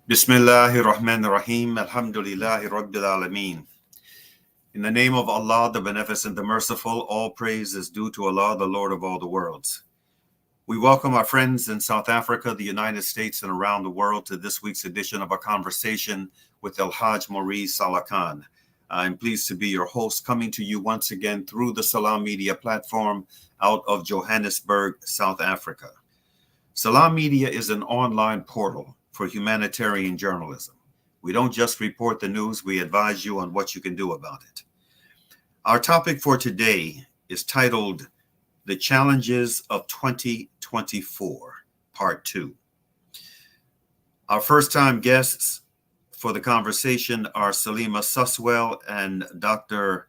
Bismillahir Rahmanir Rahim. Alhamdulillahi Rabbil Alameen. In the name of Allah, the Beneficent, the Merciful, all praise is due to Allah, the Lord of all the worlds. We welcome our friends in South Africa, the United States, and around the world to this week's edition of A Conversation with El-Hajj Mauri Saalakhan. I'm pleased to be your host, coming to you once again through the Salam Media platform out of Johannesburg, South Africa. Salam Media is an online portal for humanitarian journalism. We don't just report the news, we advise you on what you can do about it. Our topic for today is titled The Challenges of 2024, Part 2. Our first-time guests for the conversation are Salima Suswell and Dr.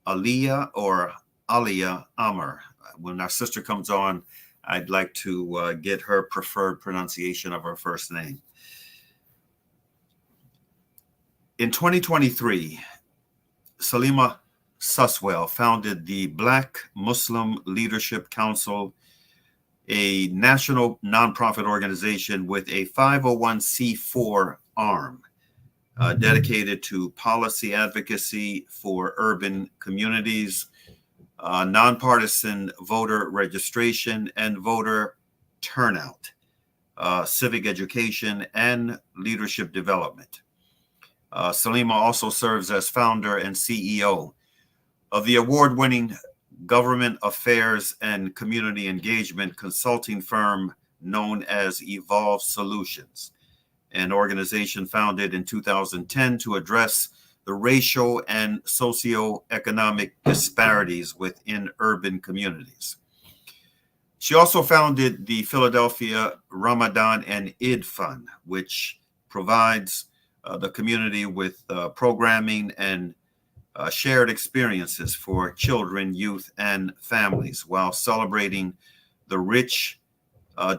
Alia Amr. When our sister comes on, I'd like to get her preferred pronunciation of her first name. In 2023, Salima Suswell founded the Black Muslim Leadership Council, a national nonprofit organization with a 501c4 arm dedicated to policy advocacy for urban communities, nonpartisan voter registration and voter turnout, civic education, and leadership development. Salima also serves as founder and CEO of the award-winning government affairs and community engagement consulting firm known as Evolve Solutions, an organization founded in 2010 to address the racial and socioeconomic disparities within urban communities. She also founded the Philadelphia Ramadan and Eid Fund, which provides the community with programming and shared experiences for children, youth, and families while celebrating the rich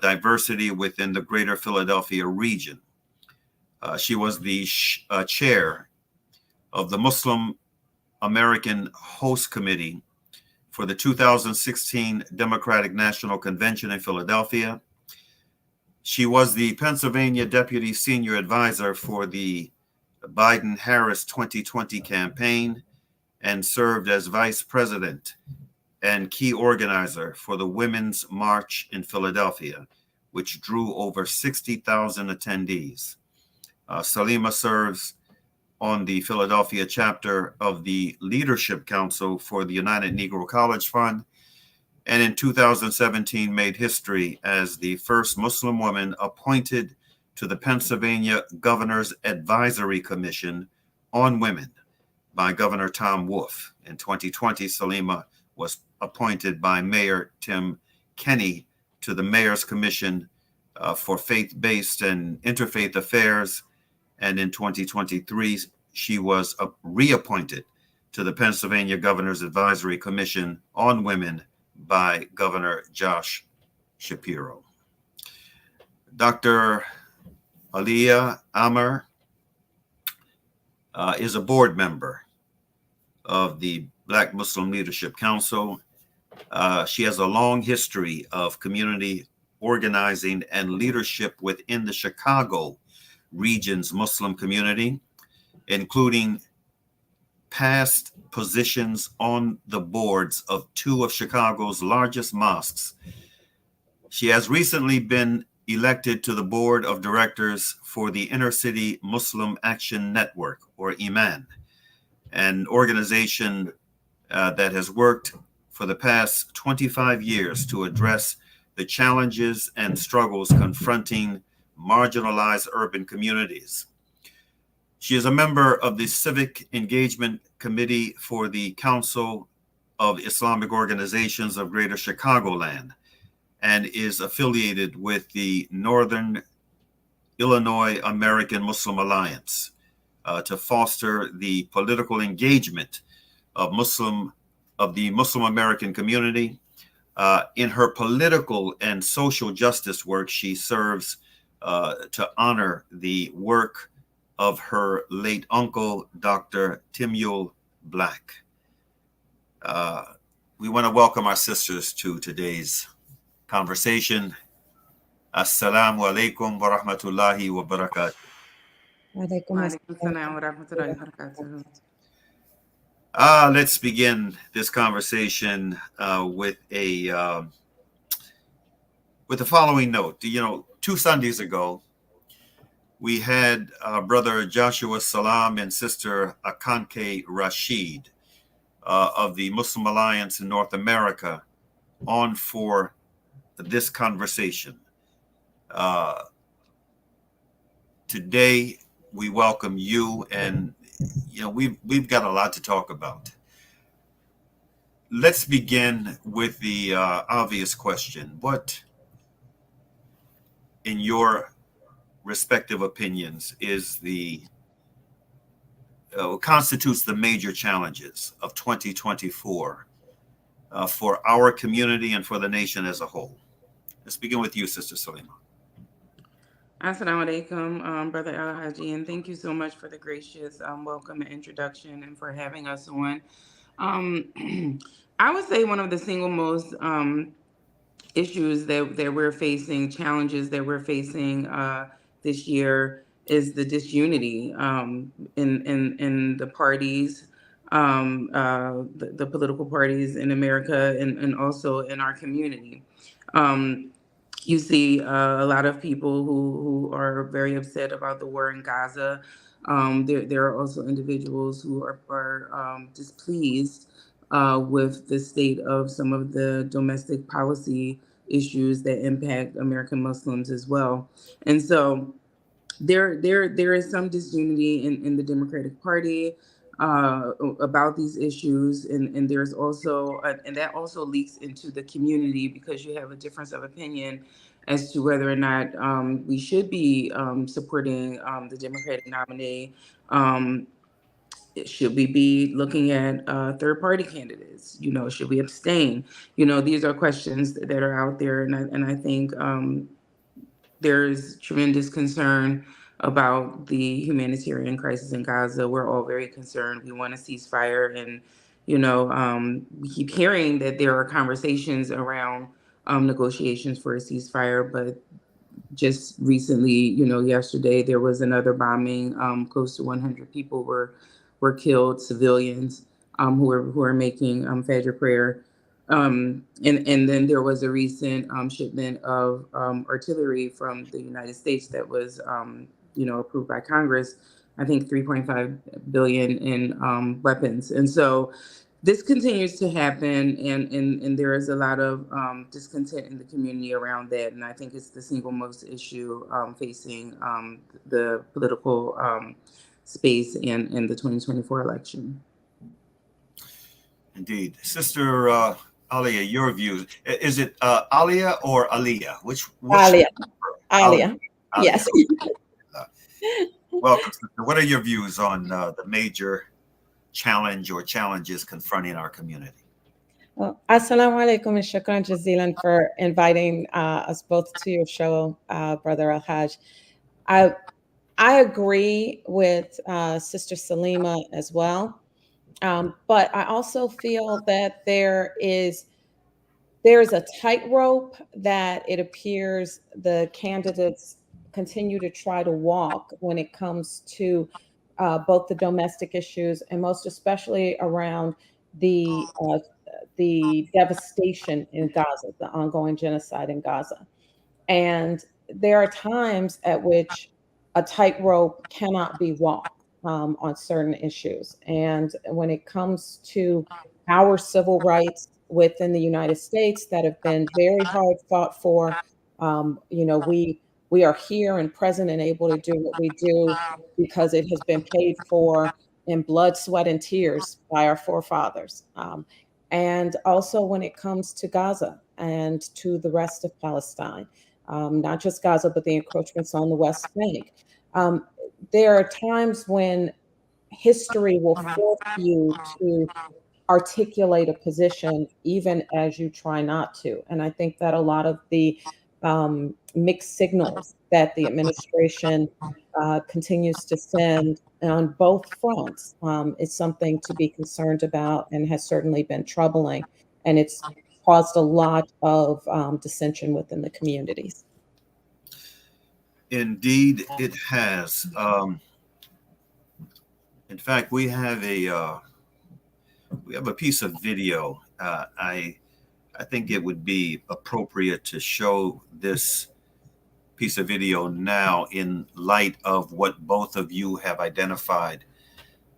diversity within the greater Philadelphia region. She was the chair of the Muslim American Host Committee for the 2016 Democratic National Convention in Philadelphia. She was the Pennsylvania Deputy Senior Advisor for the Biden-Harris 2020 campaign and served as Vice President and key organizer for the Women's March in Philadelphia, which drew over 60,000 attendees. Salima serves on the Philadelphia chapter of the Leadership Council for the United Negro College Fund, and in 2017 made history as the first Muslim woman appointed to the Pennsylvania Governor's Advisory Commission on Women by Governor Tom Wolf. In 2020, Salima was appointed by Mayor Tim Kenny to the Mayor's Commission for Faith-Based and Interfaith Affairs, and in 2023, she was reappointed to the Pennsylvania Governor's Advisory Commission on Women by Governor Josh Shapiro. Dr. Alia Amr is a board member of the Black Muslim Leadership Council. She has a long history of community organizing and leadership within the Chicago region's Muslim community, including past positions on the boards of two of Chicago's largest mosques. She has recently been elected to the board of directors for the Inner City Muslim Action Network, or IMAN, an organization that has worked for the past 25 years to address the challenges and struggles confronting marginalized urban communities. She is a member of the Civic Engagement Committee for the Council of Islamic Organizations of Greater Chicagoland and is affiliated with the Northern Illinois American Muslim Alliance to foster the political engagement of the Muslim American community. In her political and social justice work, she serves to honor the work of her late uncle, Dr. Timul Black. We want to welcome our sisters to today's conversation. Assalamu alaikum wa rahmatullahi wa barakatuh. Walaikum Walaikum assalam. salam wa rahmatullahi wa barakatuh. Let's begin this conversation with the following note. 2 Sundays ago, we had Brother Joshua Salam and Sister Akanke Rashid of the Muslim Alliance in North America on for this conversation. Today, we welcome you, and we've got a lot to talk about. Let's begin with the obvious question. What, in your respective opinions, constitutes the major challenges of 2024 for our community and for the nation as a whole? Let's begin with you, Sister Salima. Assalamu alaikum, Brother El-Hajj, and thank you so much for the gracious welcome and introduction and for having us on. I would say one of the single most issues that we're facing, challenges that we're facing this year is the disunity in the parties, the political parties in America and also in our community. You see a lot of people who are very upset about the war in Gaza. There are also individuals who are displeased with the state of some of the domestic policy issues that impact American Muslims as well. And so there is some disunity in the Democratic Party about these issues, and there's also and that also leaks into the community because you have a difference of opinion as to whether or not we should be supporting the Democratic nominee. Should we be looking at third party candidates? Should we abstain? These are questions that are out there, and I think there's tremendous concern about the humanitarian crisis in Gaza. We're all very concerned. We want a ceasefire, and we keep hearing that there are conversations around negotiations for a ceasefire, but just recently, yesterday there was another bombing. Close to 100 people were killed, civilians who are making Fajr prayer. And then there was a recent shipment of artillery from the United States that was approved by Congress. I think 3.5 billion in weapons, and so this continues to happen, and there is a lot of discontent in the community around that, and I think it's the single most issue facing the political space in the 2024 election. Indeed. Sister Alia, your views. Is it Alia or Aliyah? Which Alia. Alia. Alia. Yes. Welcome, sister. What are your views on the major challenge or challenges confronting our community? Well, assalamu alaikum and shukran jazilan for inviting us both to your show, Brother El-Hajj. I agree with Sister Salima as well, but I also feel that there's a tightrope that it appears the candidates continue to try to walk when it comes to both the domestic issues and most especially around the devastation in Gaza, the ongoing genocide in Gaza. And there are times at which a tightrope cannot be walked on certain issues. And when it comes to our civil rights within the United States that have been very hard fought for, we are here and present and able to do what we do because it has been paid for in blood, sweat, and tears by our forefathers. And also when it comes to Gaza and to the rest of Palestine, not just Gaza, but the encroachments on the West Bank. There are times when history will force you to articulate a position even as you try not to. And I think that a lot of the mixed signals that the administration continues to send on both fronts is something to be concerned about and has certainly been troubling. And it's caused a lot of dissension within the communities. Indeed, it has. In fact, we have a piece of video. I think it would be appropriate to show this piece of video now in light of what both of you have identified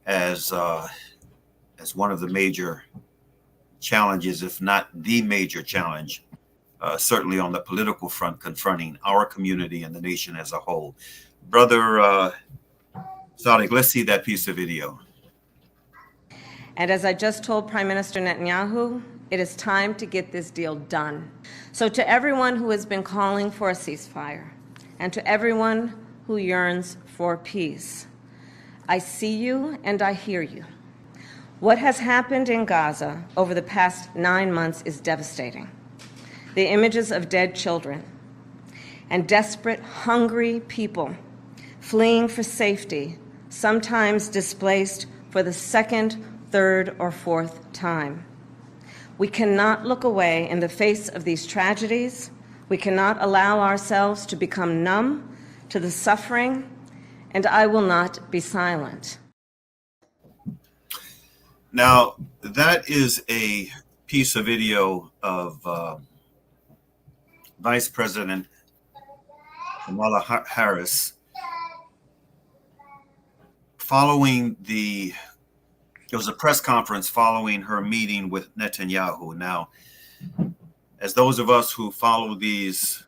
as one of the major challenges, if not the major challenge, certainly on the political front, confronting our community and the nation as a whole. Brother Sadiq, let's see that piece of video. And as I just told Prime Minister Netanyahu, it is time to get this deal done. So to everyone who has been calling for a ceasefire, and to everyone who yearns for peace, I see you and I hear you. What has happened in Gaza over the past 9 months is devastating. The images of dead children and desperate, hungry people fleeing for safety, sometimes displaced for the second, third, or fourth time. We cannot look away in the face of these tragedies. We cannot allow ourselves to become numb to the suffering, and I will not be silent. Now, that is a piece of video of Vice President Kamala Harris it was a press conference following her meeting with Netanyahu. Now, as those of us who follow these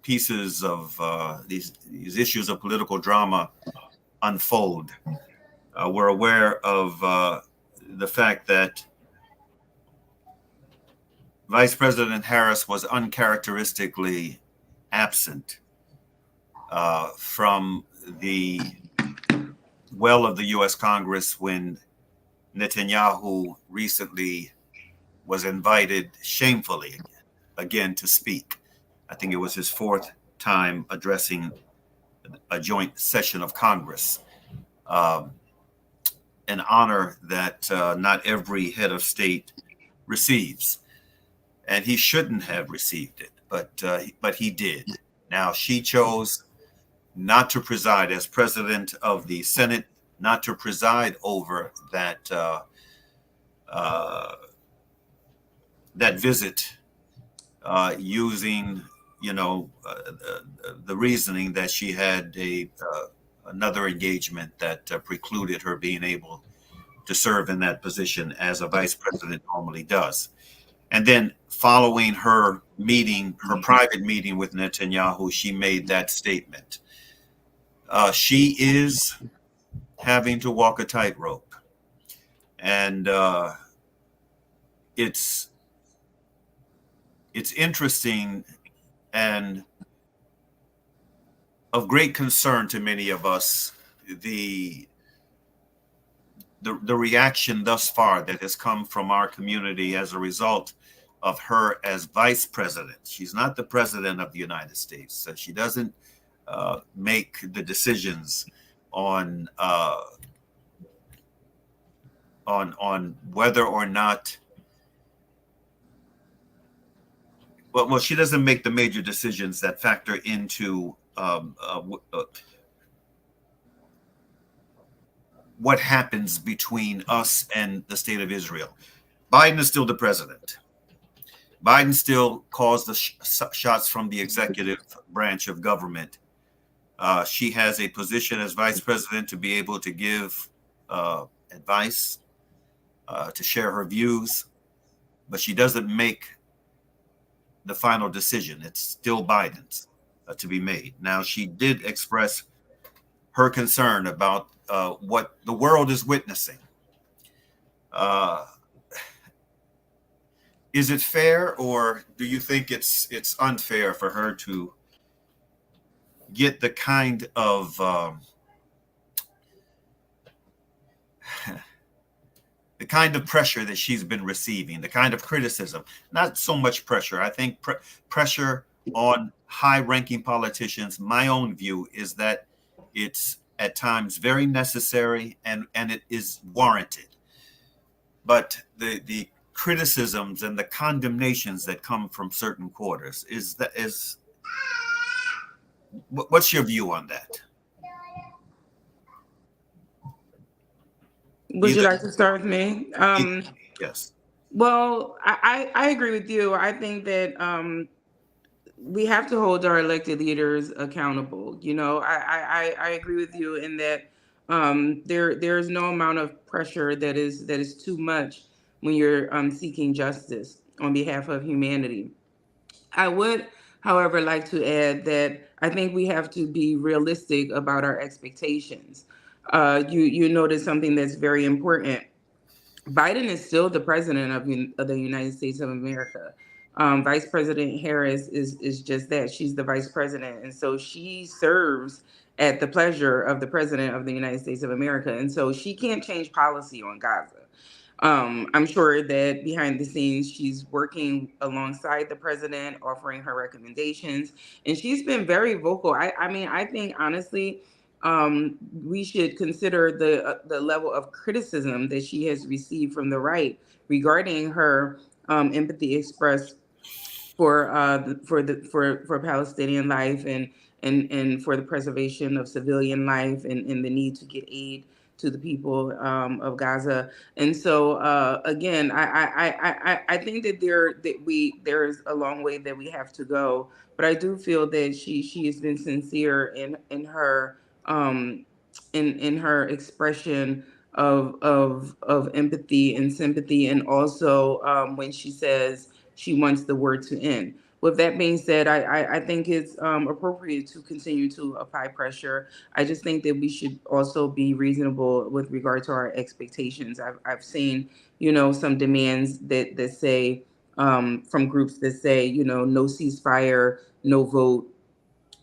pieces of these issues of political drama unfold, we're aware of the fact that Vice President Harris was uncharacteristically absent from the well of the U.S. Congress when Netanyahu recently was invited shamefully again to speak. I think it was his fourth time addressing a joint session of Congress, an honor that not every head of state receives. And he shouldn't have received it, but he did. Now, she chose not to preside as president of the Senate, not to preside over that that visit, using the reasoning that she had another engagement that precluded her being able to serve in that position as a vice president normally does. And then following her private meeting with Netanyahu, she made that statement. She is having to walk a tightrope. And it's interesting and of great concern to many of us, the reaction thus far that has come from our community as a result of her as vice president. She's not the president of the United States. So she doesn't make the decisions on whether or not. Well, she doesn't make the major decisions that factor into what happens between us and the state of Israel. Biden is still the president. Biden still calls the shots from the executive branch of government. She has a position as vice president to be able to give advice, to share her views, but she doesn't make the final decision. It's still Biden's to be made. Now, she did express her concern about what the world is witnessing. Is it fair, or do you think it's unfair for her to get the kind of pressure that she's been receiving, the kind of criticism? Not so much pressure. I think pressure on high-ranking politicians. My own view is that it's at times very necessary and it is warranted. But the criticisms and the condemnations that come from certain quarters what's your view on that? Would you like to start with me? Yes. Well, I agree with you. I think that we have to hold our elected leaders accountable. You know, I agree with you in that there's no amount of pressure that is too much when you're seeking justice on behalf of humanity. I would, however, like to add that I think we have to be realistic about our expectations. You noted something that's very important. Biden is still the president of the United States of America. Vice President Harris is just that. She's the vice president. And so she serves at the pleasure of the president of the United States of America. And so she can't change policy on Gaza. I'm sure that behind the scenes, she's working alongside the president, offering her recommendations, and she's been very vocal. I mean, I think honestly, we should consider the level of criticism that she has received from the right regarding her empathy expressed for Palestinian life and for the preservation of civilian life and the need to get aid to the people of Gaza. And so again, I think that there's a long way that we have to go, but I do feel that she has been sincere in her in her expression of empathy and sympathy, and also when she says she wants the war to end. With that being said, I think it's appropriate to continue to apply pressure. I just think that we should also be reasonable with regard to our expectations. I've seen, you know, some demands that say from groups that say, you know, no ceasefire, no vote,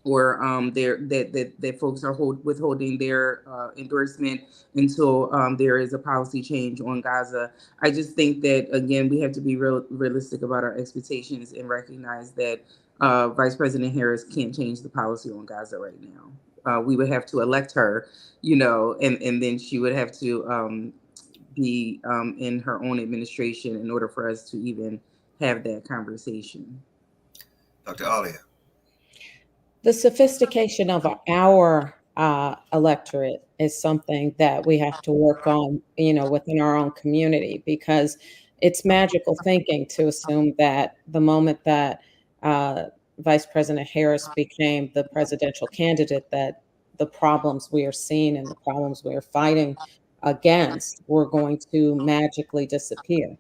or that folks are withholding their endorsement until there is a policy change on Gaza. I just think that again we have to be realistic about our expectations and recognize that Vice President Harris can't change the policy on Gaza right now. We would have to elect her, you know, and then she would have to be in her own administration in order for us to even have that conversation. Dr. Alia. The sophistication of our electorate is something that we have to work on, you know, within our own community, because it's magical thinking to assume that the moment that Vice President Harris became the presidential candidate, that the problems we are seeing and the problems we are fighting against were going to magically disappear.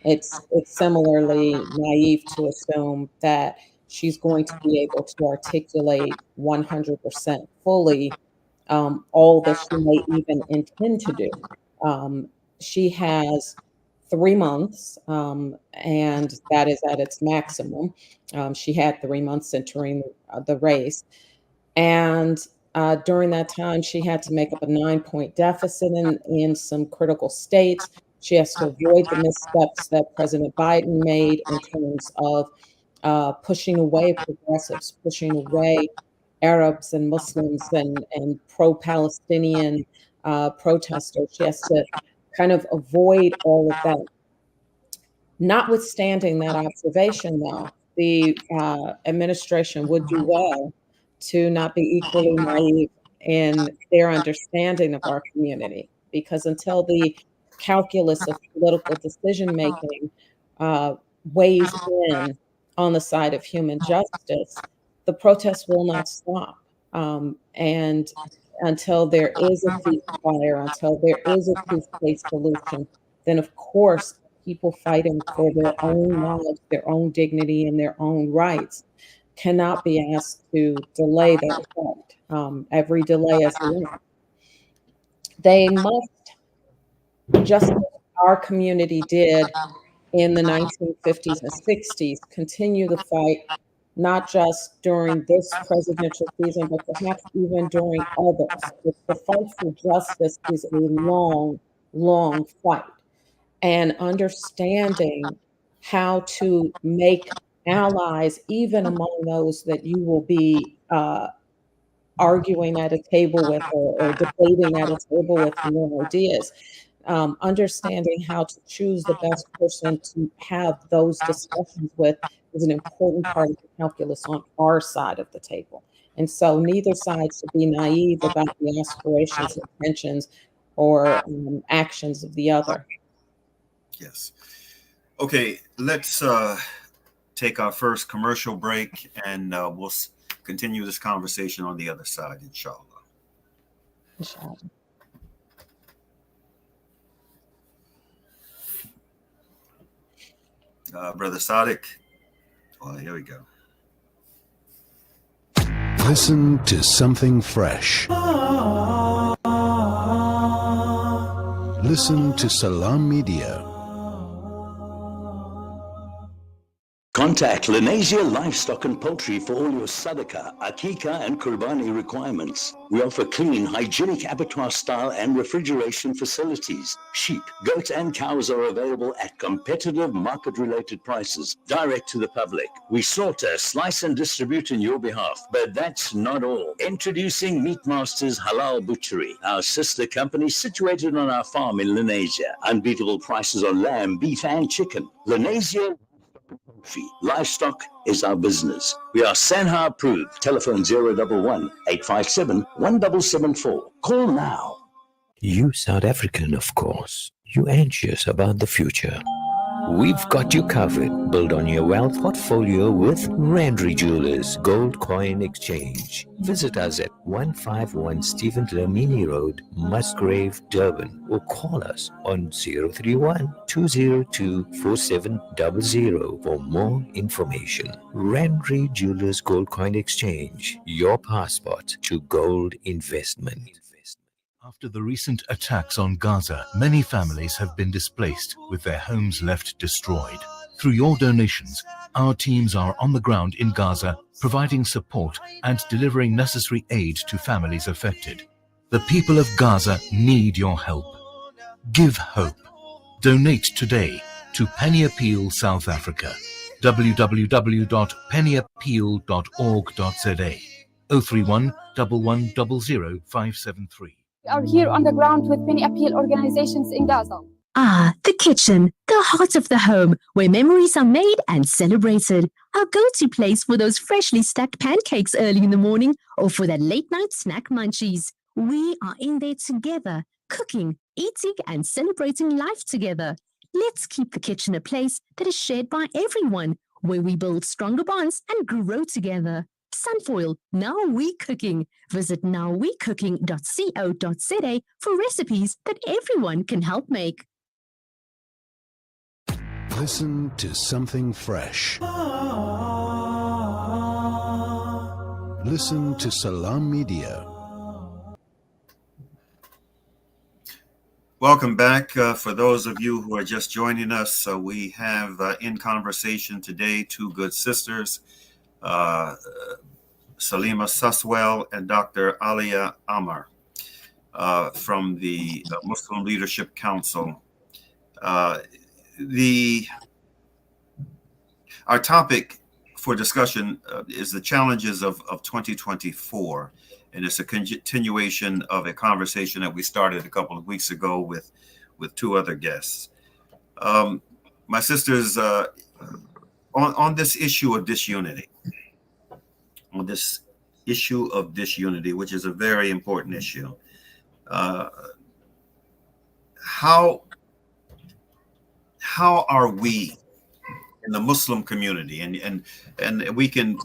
It's similarly naive to assume that she's going to be able to articulate 100% fully all that she may even intend to do. She has 3 months, and that is at its maximum. She had 3 months entering the race. And during that time, she had to make up a 9-point deficit in some critical states. She has to avoid the missteps that President Biden made in terms of pushing away progressives, pushing away Arabs and Muslims and pro-Palestinian protesters. She has to kind of avoid all of that. Notwithstanding that observation, though, the administration would do well to not be equally naive in their understanding of our community, because until the calculus of political decision making weighs in on the side of human justice, the protests will not stop. And until there is a ceasefire, until there is a peace-based solution, then of course people fighting for their own lives, their own dignity, and their own rights cannot be asked to delay that fight. Every delay is a loss. They must, just as our community did in the 1950s and 60s, continue the fight, not just during this presidential season, but perhaps even during others. The fight for justice is a long, long fight. And understanding how to make allies, even among those that you will be arguing at a table with or debating at a table with new ideas. Understanding how to choose the best person to have those discussions with is an important part of the calculus on our side of the table. And so neither side should be naive about the aspirations, intentions, or actions of the other. Yes. Okay, let's take our first commercial break, and we'll continue this conversation on the other side, inshallah. Inshallah. Brother Sadiq. Well, here we go. Listen to something fresh. Listen to Salam Media. Contact Lenasia Livestock and Poultry for all your sadaqah, akika and kurbani requirements. We offer clean, hygienic abattoir style and refrigeration facilities. Sheep, goats and cows are available at competitive market-related prices, direct to the public. We slaughter, slice and distribute on your behalf. But that's not all. Introducing Meat Masters Halal Butchery, our sister company situated on our farm in Lenasia. Unbeatable prices on lamb, beef and chicken. Lenasia Livestock is our business. We are Sanha approved. Telephone 011 857 1774. Call now. You South African, of course. You anxious about the future. We've got you covered. Build on your wealth portfolio with Randry Jewelers Gold Coin Exchange. Visit us at 151 Stephen Dlamini Road, Musgrave, Durban, or call us on 031-202-4700 for more information. Randry Jewelers Gold Coin Exchange, your passport to gold investment. After the recent attacks on Gaza, many families have been displaced with their homes left destroyed. Through your donations, our teams are on the ground in Gaza, providing support and delivering necessary aid to families affected. The people of Gaza need your help. Give hope. Donate today to Penny Appeal South Africa. www.pennyappeal.org.za 031 1100 573. We are here on the ground with many appeal organizations in Gaza. Ah, the kitchen, the heart of the home, where memories are made and celebrated. Our go-to place for those freshly stacked pancakes early in the morning or for that late-night snack munchies. We are in there together, cooking, eating, and celebrating life together. Let's keep the kitchen a place that is shared by everyone, where we build stronger bonds and grow together. Sunfoil, Now We Cooking. Visit nowwecooking.co.za for recipes that everyone can help make. Listen to something fresh. Listen to Salam Media. Welcome back. For those of you who are just joining us, we have in conversation today two good sisters, Salima Suswell and Dr. Alia Amar from the Muslim Leadership Council. Our topic for discussion is the challenges of 2024, and it's a continuation of a conversation that we started a couple of weeks ago with two other guests. My sisters, on this issue of disunity, which is a very important issue, how are we in the Muslim community, and we can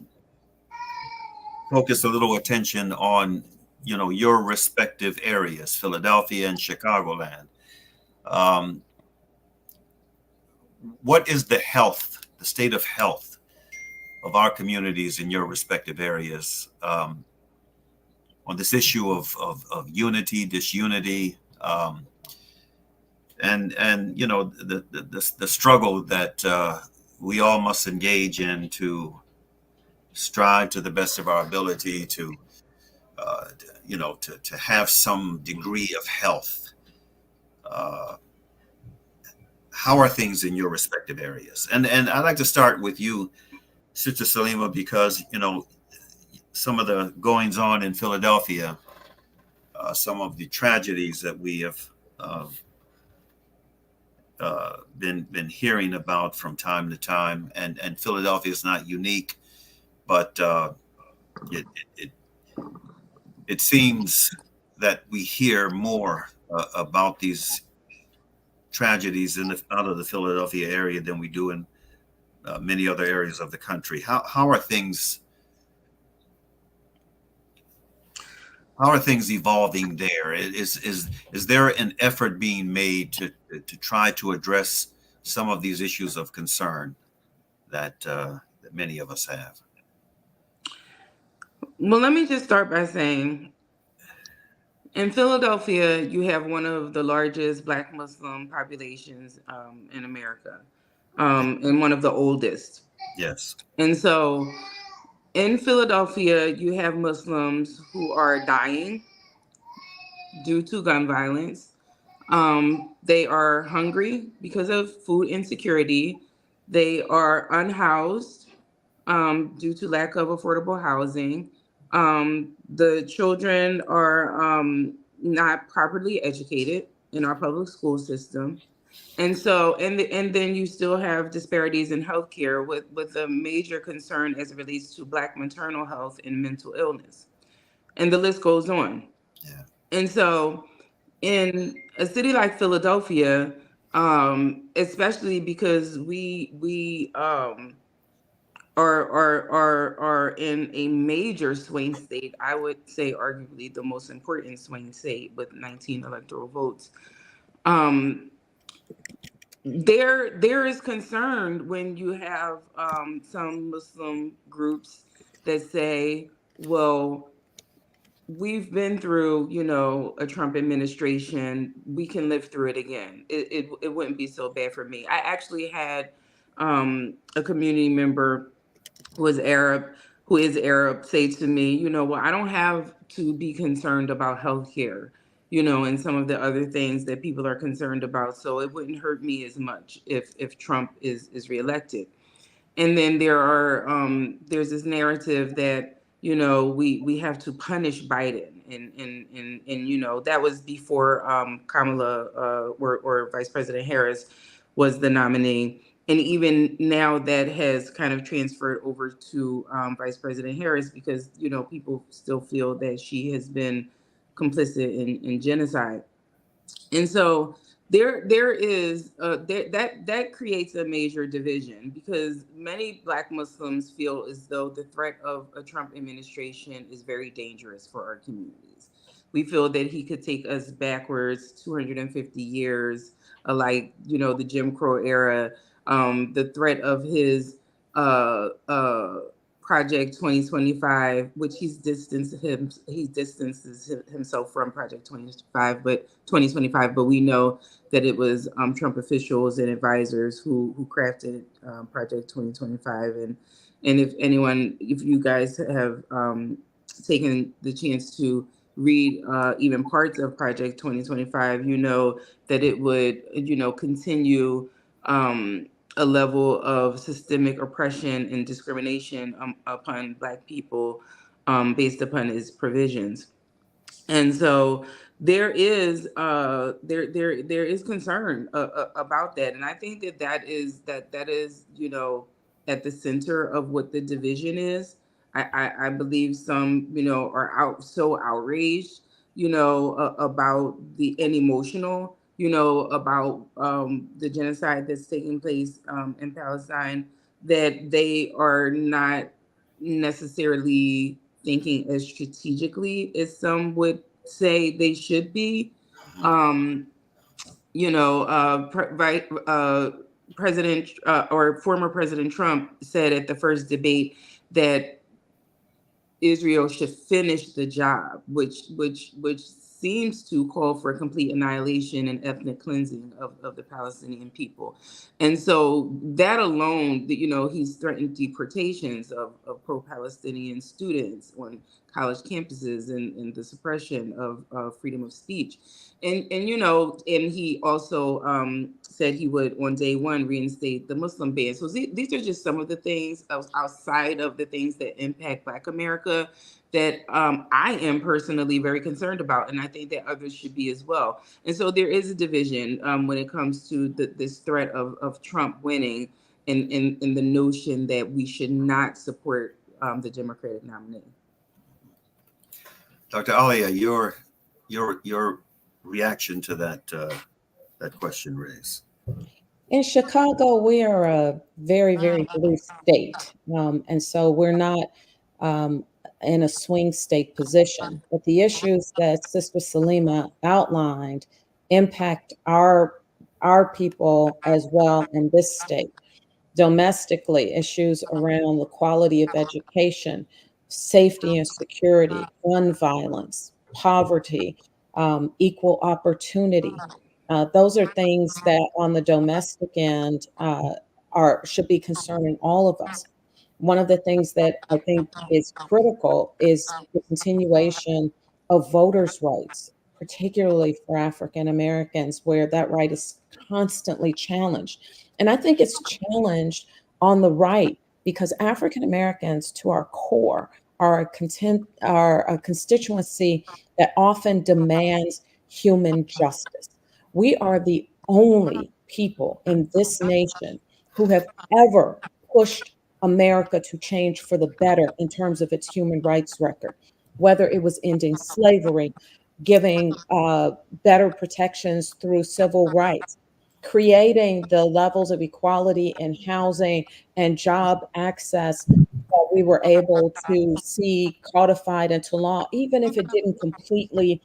focus a little attention on, your respective areas, Philadelphia and Chicagoland. What is the state of health of our communities in your respective areas on this issue of unity, disunity, and the struggle that we all must engage in to strive to the best of our ability to have some degree of health. How are things in your respective areas? And I'd like to start with you, Sister Salima, because some of the goings on in Philadelphia, some of the tragedies that we have been hearing about from time to time, and Philadelphia is not unique, but it seems that we hear more about these tragedies out of the Philadelphia area than we do in many other areas of the country. How are things evolving there? Is there an effort being made to try to address some of these issues of concern that many of us have? Well, let me just start by saying, in Philadelphia, you have one of the largest Black Muslim populations in America, and one of the oldest. Yes. And so in Philadelphia, you have Muslims who are dying due to gun violence. They are hungry because of food insecurity. They are unhoused due to lack of affordable housing. The children are not properly educated in our public school system. And so, and then you still have disparities in healthcare with a major concern as it relates to Black maternal health and mental illness. And the list goes on. Yeah. And so in a city like Philadelphia, especially because we are in a major swing state, I would say arguably the most important swing state with 19 electoral votes. There is concern when you have some Muslim groups that say, well, we've been through, a Trump administration. We can live through it again. It wouldn't be so bad for me. I actually had a community member who is Arab say to me, well, I don't have to be concerned about healthcare, and some of the other things that people are concerned about. So it wouldn't hurt me as much if Trump is reelected. And then there's this narrative that, we have to punish Biden. And that was before Kamala or Vice President Harris was the nominee. And even now that has kind of transferred over to Vice President Harris because, people still feel that she has been complicit in genocide. And so there is that creates a major division because many Black Muslims feel as though the threat of a Trump administration is very dangerous for our communities. We feel that he could take us backwards 250 years, like the Jim Crow era. The threat of his Project 2025, which he distances himself from Project 2025, but we know that it was Trump officials and advisors who crafted Project 2025. And if you guys have taken the chance to read even parts of Project 2025, you know that it would continue a level of systemic oppression and discrimination upon Black people based upon its provisions. And so there is concern about that, and I think that is at the center of what the division is. I believe some are so outraged about and emotional about the genocide that's taking place in Palestine, that they are not necessarily thinking as strategically as some would say they should be. President or former President Trump said at the first debate that Israel should finish the job, which seems to call for complete annihilation and ethnic cleansing of the Palestinian people. And so that alone, he's threatened deportations of pro-Palestinian students on college campuses and the suppression of freedom of speech. And he also said he would on day one reinstate the Muslim ban. So these are just some of the things outside of the things that impact Black America that I am personally very concerned about, and I think that others should be as well. And so there is a division when it comes to this threat of Trump winning, and the notion that we should not support the Democratic nominee. Dr. Alia, your reaction to that question raised? In Chicago, we are a very, very blue state. And so we're not um, in a swing state position. But the issues that Sister Salima outlined impact our people as well in this state. Domestically, issues around the quality of education, safety and security, gun violence, poverty, equal opportunity. Those are things that on the domestic end are should be concerning all of us. One of the things that I think is critical is the continuation of voters' rights, particularly for African Americans, where that right is constantly challenged. And I think it's challenged on the right because African Americans, to our core, are a constituency that often demands human justice. We are the only people in this nation who have ever pushed America to change for the better in terms of its human rights record, whether it was ending slavery, giving better protections through civil rights, creating the levels of equality in housing and job access that we were able to see codified into law, even if it didn't completely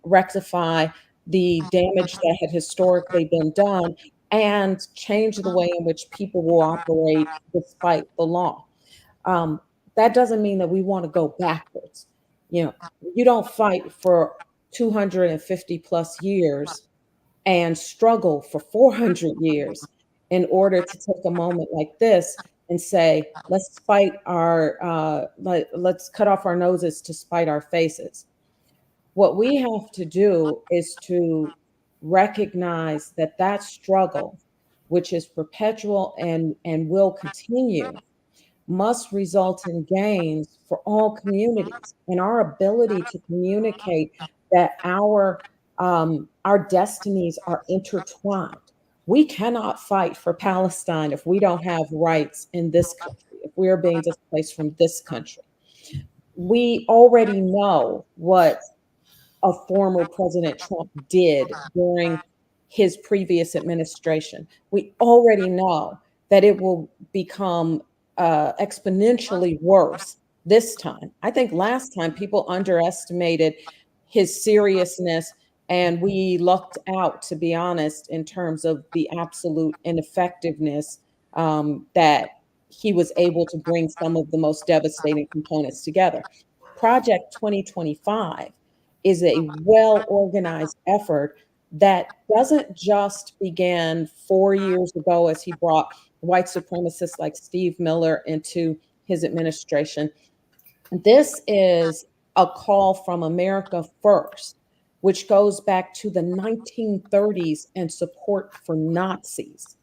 rectify the damage that had historically been done and change the way in which people will operate despite the law. Um, that doesn't mean that we want to go backwards. You know, you don't fight for 250 plus years and struggle for 400 years in order to take a moment like this and say, let's fight let's cut off our noses to spite our faces. What we have to do is to recognize that that struggle, which is perpetual and will continue, must result in gains for all communities and our ability to communicate that our destinies are intertwined. We cannot fight for Palestine if we don't have rights in this country, if we are being displaced from this country. We already know what a former President Trump did during his previous administration. We already know that it will become exponentially worse this time. I think last time people underestimated his seriousness and we lucked out, to be honest, in terms of the absolute ineffectiveness that he was able to bring some of the most devastating components together. Project 2025 is a well organized effort that doesn't just begin 4 years ago as he brought white supremacists like Steve Miller into his administration. This is a call from America First, which goes back to the 1930s and support for Nazis,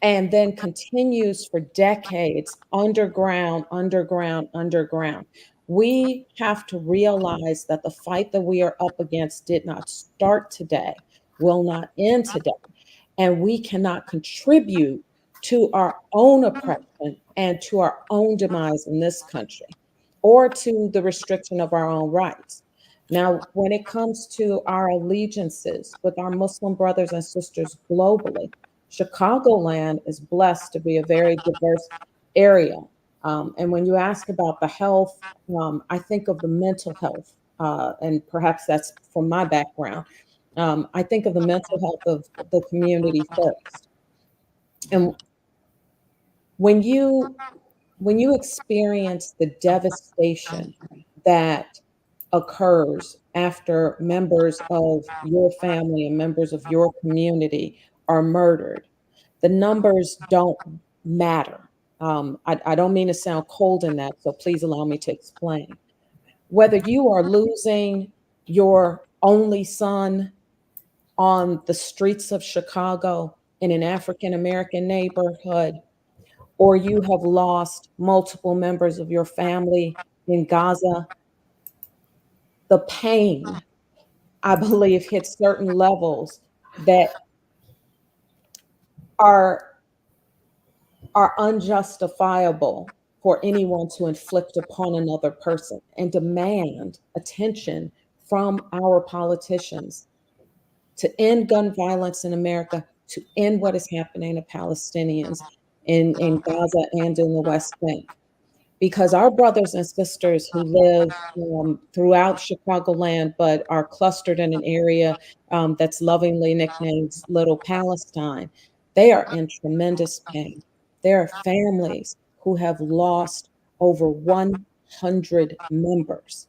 and then continues for decades underground, underground, underground. We have to realize that the fight that we are up against did not start today, will not end today, and we cannot contribute to our own oppression and to our own demise in this country or to the restriction of our own rights. Now, when it comes to our allegiances with our Muslim brothers and sisters globally, Chicagoland is blessed to be a very diverse area. And when you ask about the health, I think of the mental health, and perhaps that's from my background. I think of the mental health of the community first. And when you experience the devastation that occurs after members of your family and members of your community are murdered, the numbers don't matter. I don't mean to sound cold in that, so please allow me to explain. Whether you are losing your only son on the streets of Chicago in an African American neighborhood, or you have lost multiple members of your family in Gaza, the pain, I believe, hits certain levels that are unjustifiable for anyone to inflict upon another person and demand attention from our politicians to end gun violence in America, to end what is happening to Palestinians in Gaza and in the West Bank. Because our brothers and sisters who live throughout Chicagoland, but are clustered in an area that's lovingly nicknamed Little Palestine, they are in tremendous pain. There are families who have lost over 100 members.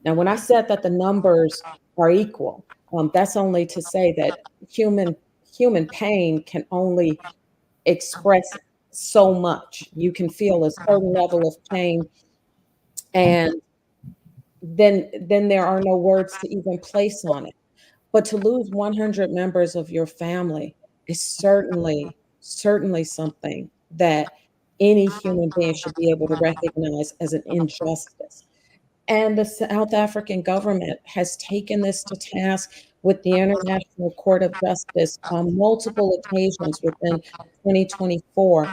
Now, when I said that the numbers are equal, that's only to say that human pain can only express so much. You can feel a certain level of pain, and then there are no words to even place on it. But to lose 100 members of your family is certainly something that any human being should be able to recognize as an injustice. And the South African government has taken this to task with the International Court of Justice on multiple occasions within 2024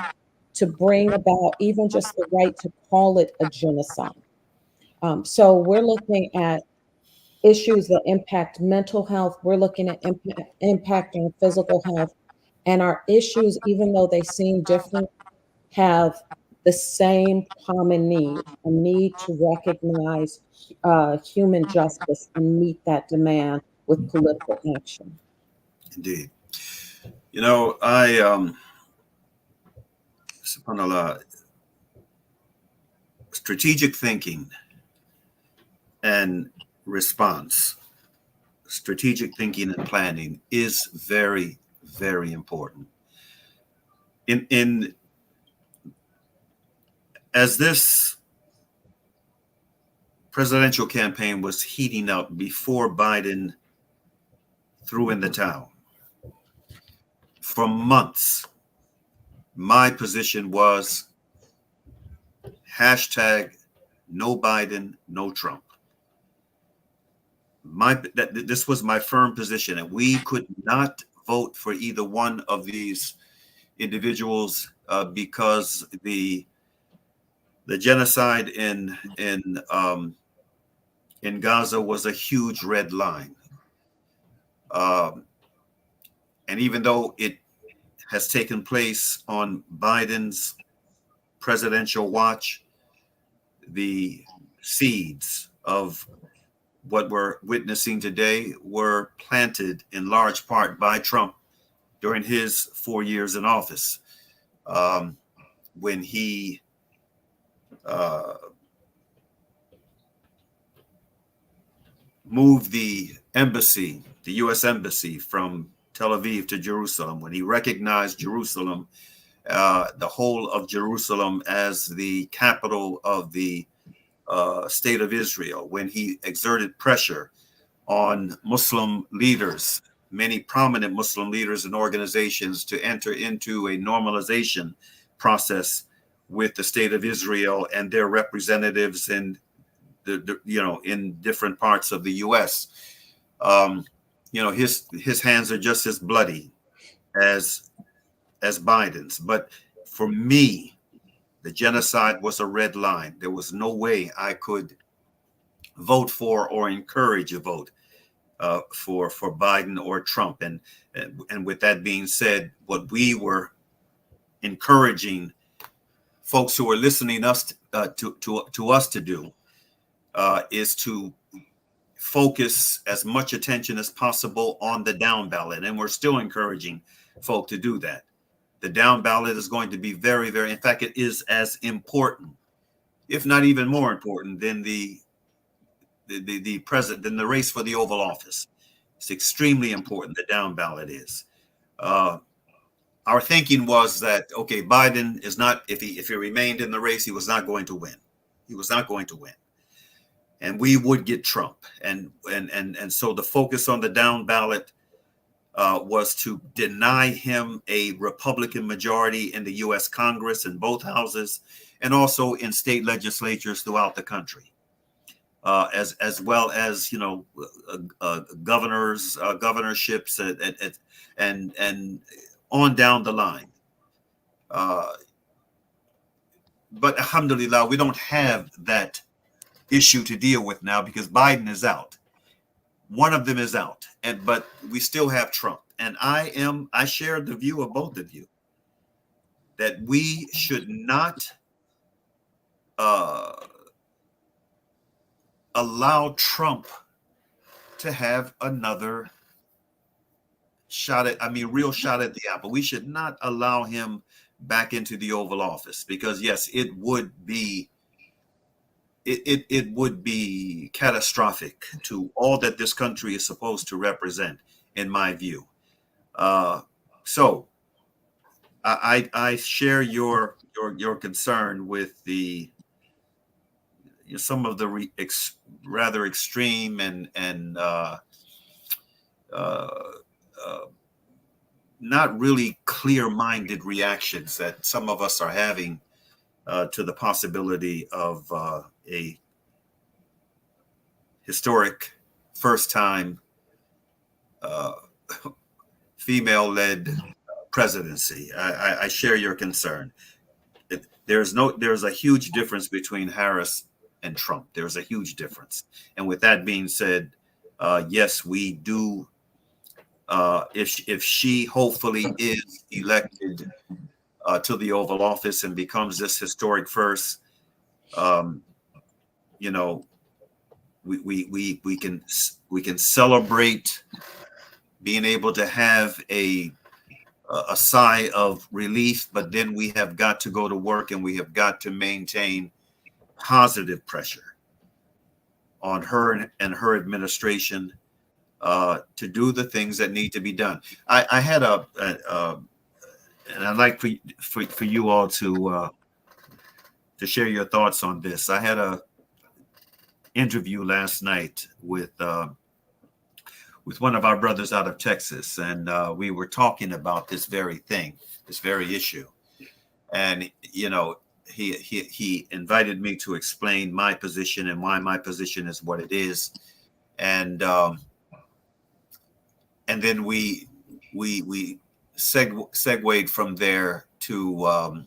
to bring about even just the right to call it a genocide. So we're looking at issues that impact mental health. We're looking at impact on physical health. And our issues, even though they seem different, have the same common need, a need to recognize human justice and meet that demand with political action. Indeed. You know, subhanAllah, strategic thinking and response, strategic thinking and planning is very, very important. As this presidential campaign was heating up before Biden threw in the towel, for months, my position was hashtag no Biden, no Trump. This was my firm position, and we could not vote for either one of these individuals because the genocide in Gaza was a huge red line. And even though it has taken place on Biden's presidential watch, the seeds of what we're witnessing today were planted in large part by Trump during his 4 years in office, when he moved the embassy, the U.S. embassy, from Tel Aviv to Jerusalem, when he recognized Jerusalem, the whole of Jerusalem, as the capital of the state of Israel, when he exerted pressure on Muslim leaders, many prominent Muslim leaders and organizations, to enter into a normalization process with the state of Israel and their representatives in in different parts of the U.S. His hands are just as bloody as Biden's. But for me, the genocide was a red line. There was no way I could vote for or encourage a vote for Biden or Trump. And with that being said, what we were encouraging folks who are listening to us to do is to focus as much attention as possible on the down ballot. And we're still encouraging folk to do that. The down ballot is going to be very, very, in fact, it is as important, if not even more important, than the president, than the race for the Oval Office. It's extremely important. The down ballot is. Our thinking was that, okay, Biden is not, if he remained in the race, he was not going to win. He was not going to win. And we would get Trump. And so the focus on the down ballot was to deny him a Republican majority in the U.S. Congress, in both houses, and also in state legislatures throughout the country, as well as governors, governorships, and on down the line. But alhamdulillah, we don't have that issue to deal with now because Biden is out. one of them is out, but we still have Trump. And I share the view of both of you that we should not allow Trump to have another real shot at the apple. We should not allow him back into the Oval Office, because yes, it would be catastrophic to all that this country is supposed to represent, in my view. So I share your concern with some of the rather extreme and not really clear-minded reactions that some of us are having to the possibility of a historic first-time female-led presidency. I share your concern. There's a huge difference between Harris and Trump. There's a huge difference. And with that being said, yes, we do. If she hopefully is elected to the Oval Office and becomes this historic first, we can celebrate being able to have a sigh of relief, but then we have got to go to work and we have got to maintain positive pressure on her and her administration to do the things that need to be done. I had and I'd like for you all to share your thoughts on this. I had a interview last night with one of our brothers out of Texas, and we were talking about this very thing, this very issue. And he invited me to explain my position and why my position is what it is, and then we segued from there to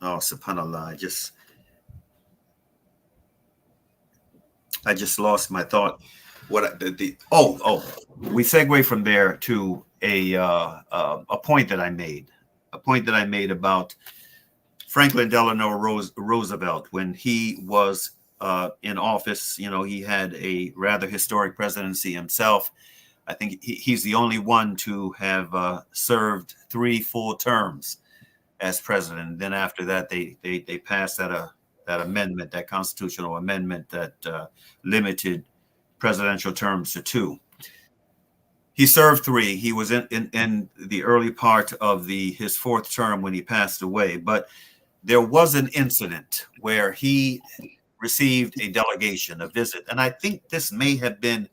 subhanallah, I just lost my thought. We segue from there to a point that I made about Franklin Delano Roosevelt when he was in office. He had a rather historic presidency himself. I think he's the only one to have served 3 full terms as president. Then after that, they passed that amendment, that constitutional amendment that limited presidential terms to 2. He served 3. He was in the early part of his 4th term when he passed away. But there was an incident where he received a delegation, a visit, and I think this may have been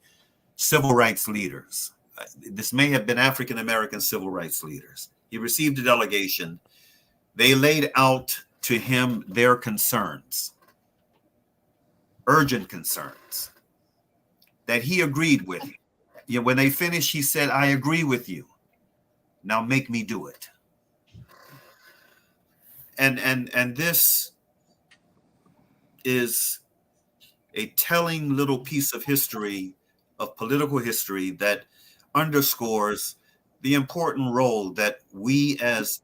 civil rights leaders. This may have been African American civil rights leaders. He received a delegation. They laid out to him their concerns, urgent concerns, that he agreed with. When they finished, he said, "I agree with you. Now make me do it." And this is a telling little piece of history, of political history, that underscores the important role that we as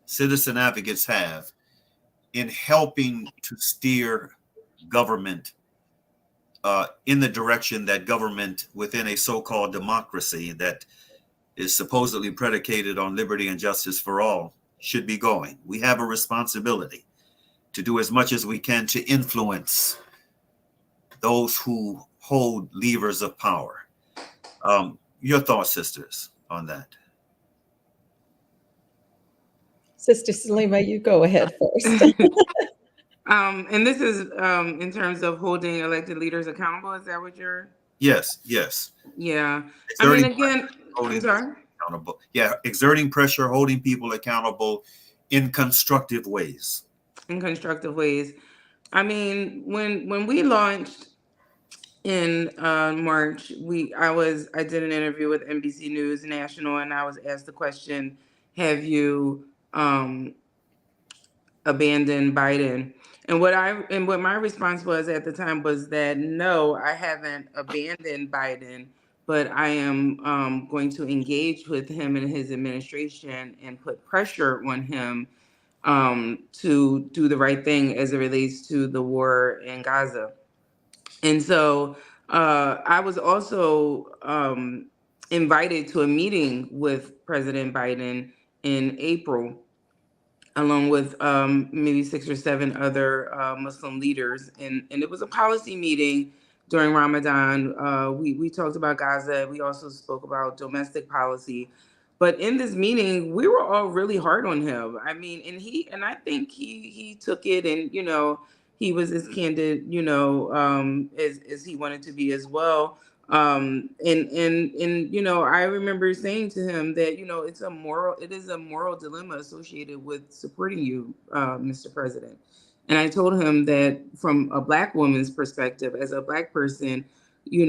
citizen advocates have in helping to steer government in the direction that government within a so-called democracy that is supposedly predicated on liberty and justice for all should be going. We have a responsibility to do as much as we can to influence those who hold levers of power. Your thoughts, sisters, on that? Sister Salima, you go ahead first. And this is in terms of holding elected leaders accountable. Is that what you're? Yes. Yeah. Exerting again, holding I'm sorry. accountable. Yeah, exerting pressure, holding people accountable in constructive ways. In constructive ways. When we launched in March, I did an interview with NBC News National, and I was asked the question, "Have you abandoned Biden?" And what my response was at the time was that no, I haven't abandoned Biden, but I am going to engage with him and his administration and put pressure on him to do the right thing as it relates to the war in Gaza. And so I was also invited to a meeting with President Biden in April, along with maybe 6 or 7 other Muslim leaders. And it was a policy meeting during Ramadan. We talked about Gaza. We also spoke about domestic policy. But in this meeting, we were all really hard on him. I mean, and I think he took it, and he was as candid, as he wanted to be as well. And I remember saying to him that it is a moral dilemma associated with supporting you, Mr. President. And I told him that from a Black woman's perspective, as a Black person, we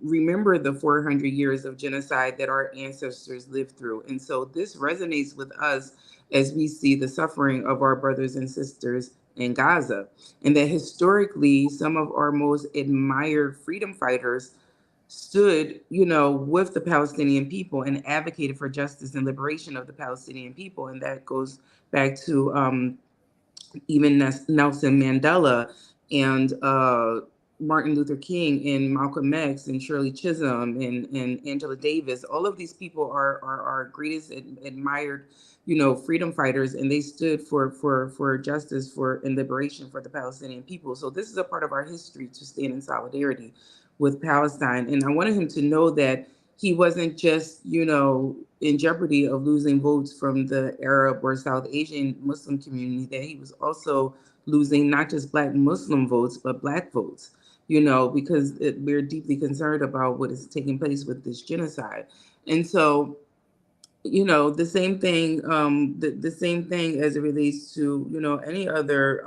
remember the 400 years of genocide that our ancestors lived through. And so this resonates with us as we see the suffering of our brothers and sisters in Gaza. And that historically, some of our most admired freedom fighters stood, with the Palestinian people and advocated for justice and liberation of the Palestinian people. And that goes back to even Nelson Mandela and Martin Luther King and Malcolm X and Shirley Chisholm and Angela Davis. All of these people are our greatest admired, freedom fighters, and they stood for justice and liberation for the Palestinian people. So this is a part of our history to stand in solidarity with Palestine. And I wanted him to know that he wasn't just, in jeopardy of losing votes from the Arab or South Asian Muslim community, that he was also losing not just Black Muslim votes, but Black votes, because we're deeply concerned about what is taking place with this genocide. And so, the same thing, the same thing as it relates to, any other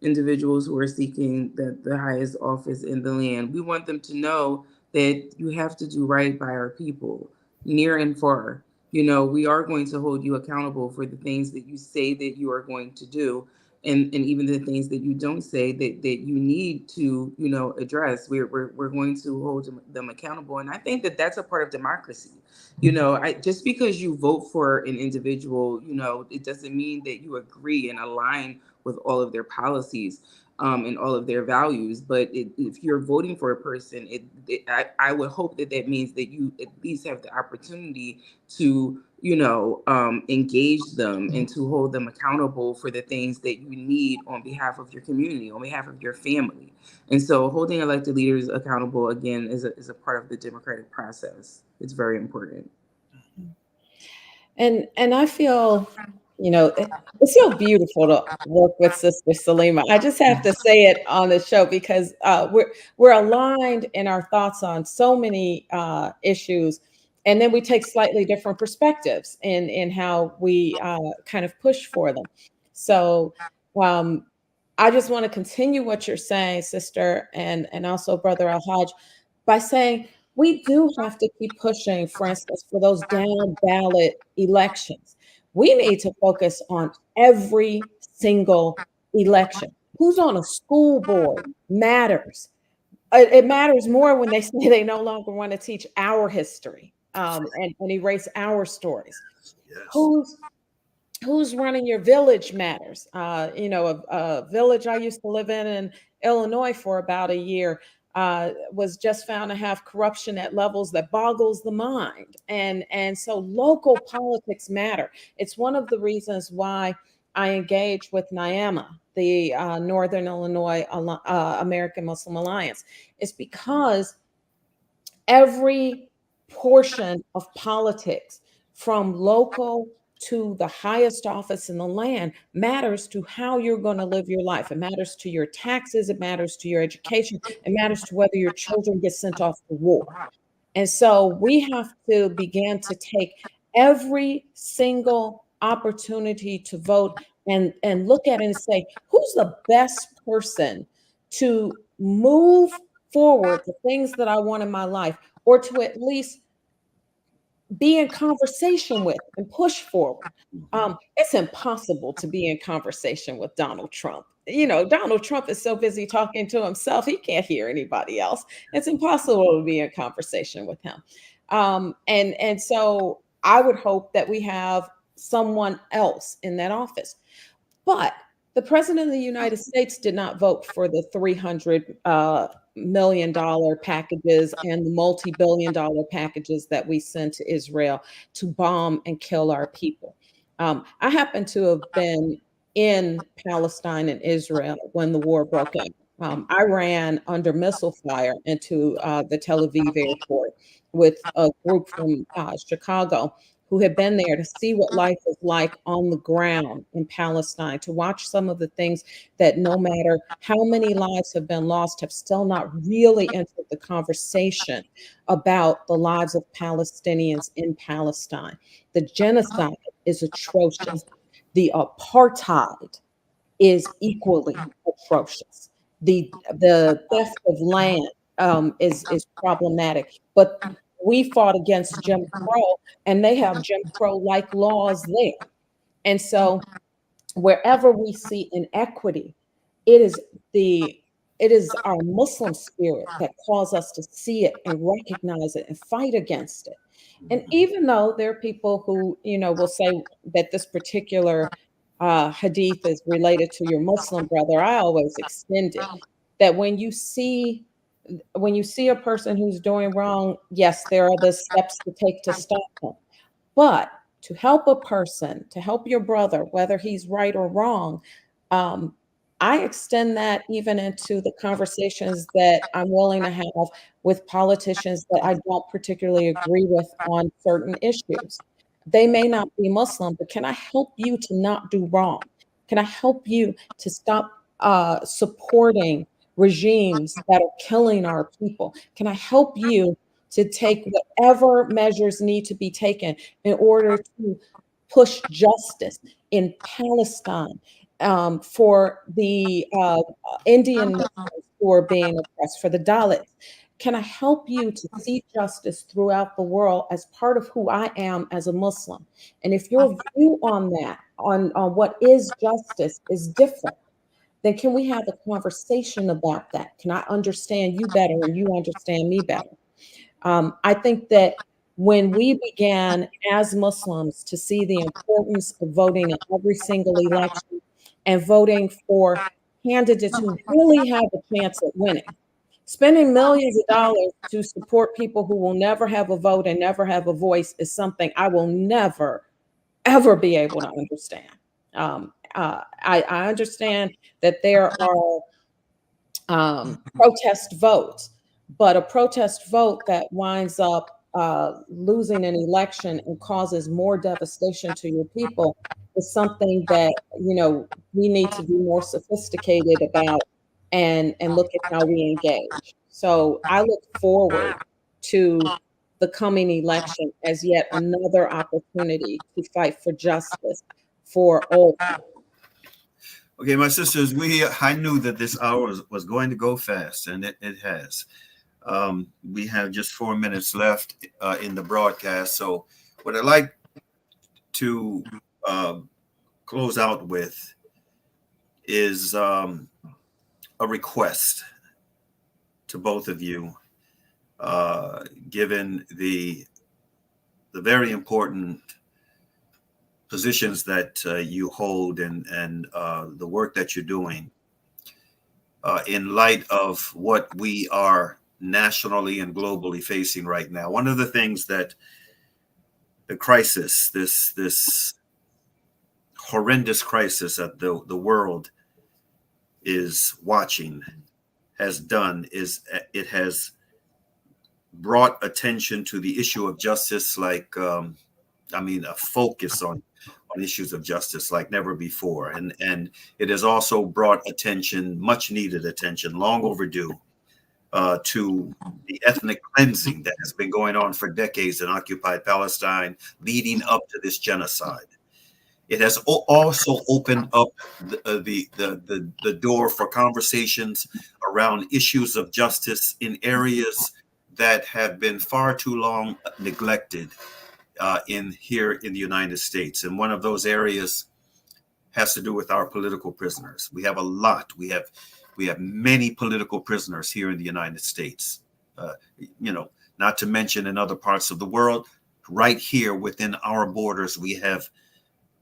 individuals who are seeking the highest office in the land. We want them to know that you have to do right by our people, near and far. We are going to hold you accountable for the things that you say that you are going to do, and even the things that you don't say that you need to, address. We're going to hold them accountable. And I think that that's a part of democracy. Just because you vote for an individual, it doesn't mean that you agree and align with all of their policies and all of their values. But if you're voting for a person, I would hope that means that you at least have the opportunity to, engage them and to hold them accountable for the things that you need on behalf of your community, on behalf of your family. And so holding elected leaders accountable, again, is a part of the democratic process. It's very important. And I feel, it's so beautiful to work with Sister Salima. I just have to say it on the show because we're aligned in our thoughts on so many issues, and then we take slightly different perspectives in how we kind of push for them. So I just want to continue what you're saying, Sister, and also Brother El-Hajj, by saying we do have to keep pushing, for instance, for those down ballot elections. We need to focus on every single election. Who's on a school board matters. It matters more when they say they no longer want to teach our history and erase our stories. Yes. Who's running your village matters. A village I used to live in Illinois for about a year was just found to have corruption at levels that boggles the mind. And so local politics matter. It's one of the reasons why I engage with NIAMA, the Northern Illinois American Muslim Alliance. It's because every portion of politics, from local to the highest office in the land, matters to how you're going to live your life. It matters to your taxes. It matters to your education. It matters to whether your children get sent off to war. And so we have to begin to take every single opportunity to vote and look at it and say, who's the best person to move forward the things that I want in my life, or to at least be in conversation with and push forward. It's impossible to be in conversation with Donald Trump. You know, Donald Trump is so busy talking to himself, he can't hear anybody else. It's impossible to be in conversation with him. And so I would hope that we have someone else in that office. But the president of the United States did not vote for the $300 million packages and the multi-billion-dollar packages that we sent to Israel to bomb and kill our people. I happen to have been in Palestine and Israel when the war broke out. I ran under missile fire into the Tel Aviv airport with a group from Chicago who had been there to see what life is like on the ground in Palestine, to watch some of the things that, no matter how many lives have been lost, have still not really entered the conversation about the lives of Palestinians in Palestine. The genocide is atrocious. The apartheid is equally atrocious. The theft of land is problematic, but we fought against Jim Crow, and they have Jim Crow-like laws there. And so, wherever we see inequity, it is our Muslim spirit that calls us to see it and recognize it and fight against it. And even though there are people who, will say that this particular hadith is related to your Muslim brother, I always extend it that when you see a person who's doing wrong, yes, there are the steps to take to stop them. But to help a person, to help your brother, whether he's right or wrong, I extend that even into the conversations that I'm willing to have with politicians that I don't particularly agree with on certain issues. They may not be Muslim, but can I help you to not do wrong? Can I help you to stop supporting regimes that are killing our people? Can I help you to take whatever measures need to be taken in order to push justice in Palestine for the Indian Muslims who are being oppressed, for the Dalits? Can I help you to see justice throughout the world as part of who I am as a Muslim? And if your view on that, on what is justice, is different, then can we have a conversation about that? Can I understand you better and you understand me better? I think that when we began as Muslims to see the importance of voting in every single election and voting for candidates who really have a chance at winning, spending millions of dollars to support people who will never have a vote and never have a voice is something I will never, ever be able to understand. I understand that there are protest votes, but a protest vote that winds up losing an election and causes more devastation to your people is something that we need to be more sophisticated about and look at how we engage. So I look forward to the coming election as yet another opportunity to fight for justice for all people. Okay, my sisters, I knew that this hour was going to go fast, and it has. We have just 4 minutes left in the broadcast. So what I'd like to close out with is a request to both of you, given the very important positions that you hold and the work that you're doing in light of what we are nationally and globally facing right now. One of the things that the crisis, this horrendous crisis that the world is watching has done is it has brought attention to the issue of justice, like a focus on issues of justice like never before. And it has also brought attention, much needed attention, long overdue, to the ethnic cleansing that has been going on for decades in occupied Palestine, leading up to this genocide. It has also opened up the door for conversations around issues of justice in areas that have been far too long neglected here in the United States. And one of those areas has to do with our political prisoners. We have a lot. We have many political prisoners here in the United States. Not to mention in other parts of the world. Right here within our borders, we have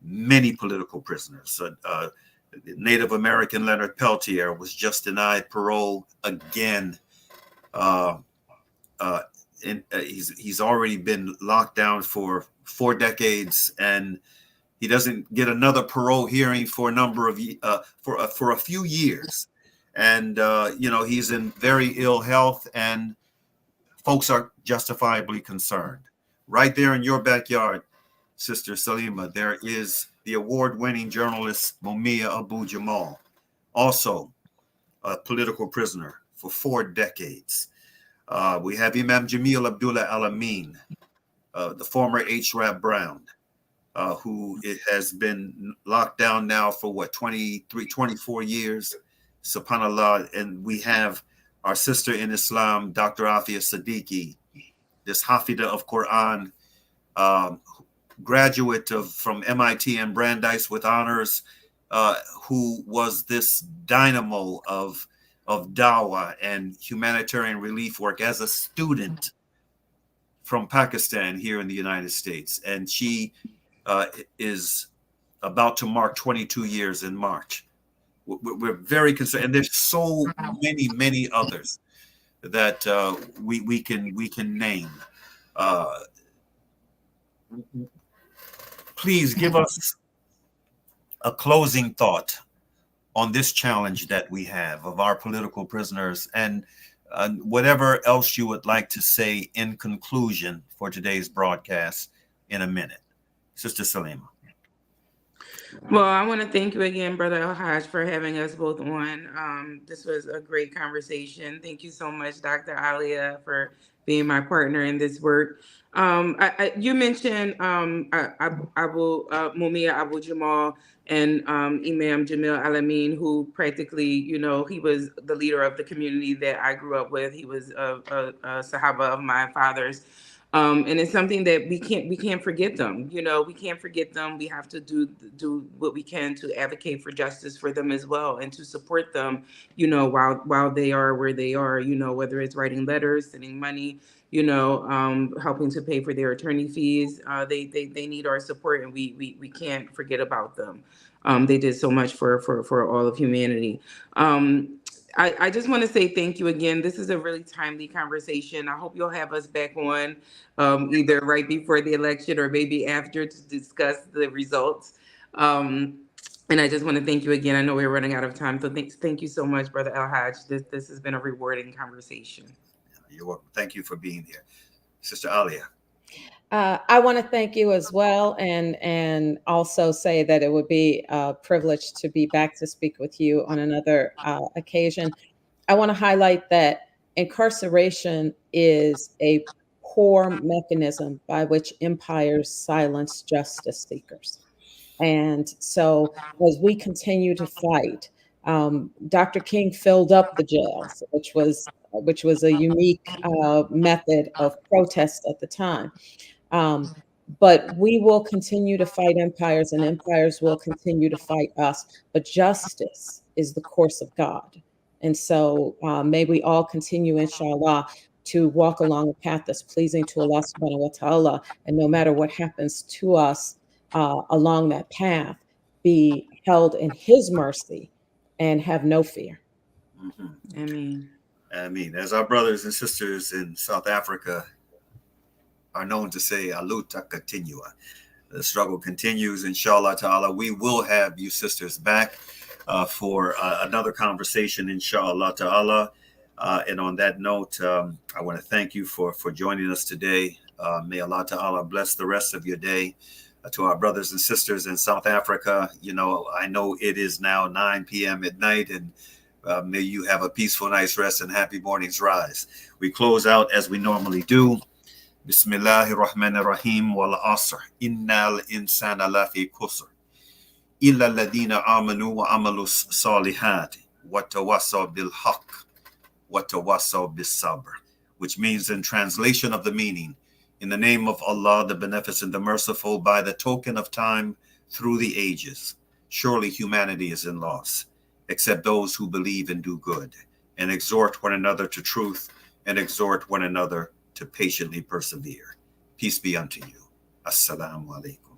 many political prisoners. Native American Leonard Peltier was just denied parole again. He's already been locked down for 4 decades, and he doesn't get another parole hearing for a number of for a few years. And he's in very ill health, and folks are justifiably concerned. Right there in your backyard, Sister Salima, there is the award-winning journalist Mumia Abu-Jamal, also a political prisoner for 4 decades. We have Imam Jamil Abdullah Al-Amin, the former H. Rap Brown, who has been locked down now for 23, 24 years, subhanAllah. And we have our sister in Islam, Dr. Afia Siddiqui, this Hafida of Quran, graduate from MIT and Brandeis with honors, who was this dynamo of dawah and humanitarian relief work as a student from Pakistan here in the United States. And she is about to mark 22 years in March. We're very concerned, and there's so many others that we can name. Please give us a closing thought on this challenge that we have of our political prisoners, and whatever else you would like to say in conclusion for today's broadcast in a minute. Sister Salima. Well, I want to thank you again, Brother El-Hajj, for having us both on. This was a great conversation. Thank you so much, Dr. Alia, for being my partner in this work. You mentioned Mumia Abu-Jamal and Imam Jamil Al-Amin, who practically, he was the leader of the community that I grew up with. He was a Sahaba of my father's. And it's something that we can't forget them. We can't forget them. We have to do what we can to advocate for justice for them as well, and to support them, while they are where they are, whether it's writing letters, sending money, helping to pay for their attorney fees. They need our support, and we can't forget about them. They did so much for all of humanity. I just want to say thank you again. This is a really timely conversation. I hope you'll have us back on either right before the election or maybe after to discuss the results. And I just want to thank you again. I know we're running out of time. So thank you so much, Brother El-Hajj. This has been a rewarding conversation. You're welcome. Thank you for being here. Sister Alia. I want to thank you as well, and also say that it would be a privilege to be back to speak with you on another occasion. I want to highlight that incarceration is a core mechanism by which empires silence justice seekers. And so as we continue to fight, Dr. King filled up the jails, which was a unique method of protest at the time. But we will continue to fight empires, and empires will continue to fight us. But justice is the course of God. And so may we all continue, inshallah, to walk along a path that's pleasing to Allah subhanahu wa ta'ala. And no matter what happens to us along that path, be held in His mercy and have no fear. Mm-hmm. Amen. Amen. As our brothers and sisters in South Africa are known to say, "Aluta continua." The struggle continues, inshallah ta'ala. We will have you sisters back for another conversation, inshallah ta'ala. And on that note, I want to thank you for joining us today. May Allah ta'ala bless the rest of your day. To our brothers and sisters in South Africa, I know it is now 9 p.m. at night, and may you have a peaceful night's rest and happy morning's rise. We close out as we normally do. Bismillahir Rahmanir Rahim wal asr innal insana lafi khusr illa alladhina amanu wa amalus salihat wa tawassaw bil haqq wa tawassaw bis sabr, which means, in translation of the meaning, In the name of Allah, the Beneficent, the Merciful, by the token of time through the ages, surely humanity is in loss, except those who believe and do good, and exhort one another to truth, and exhort one another to patiently persevere. Peace be unto you. Assalamu alaikum.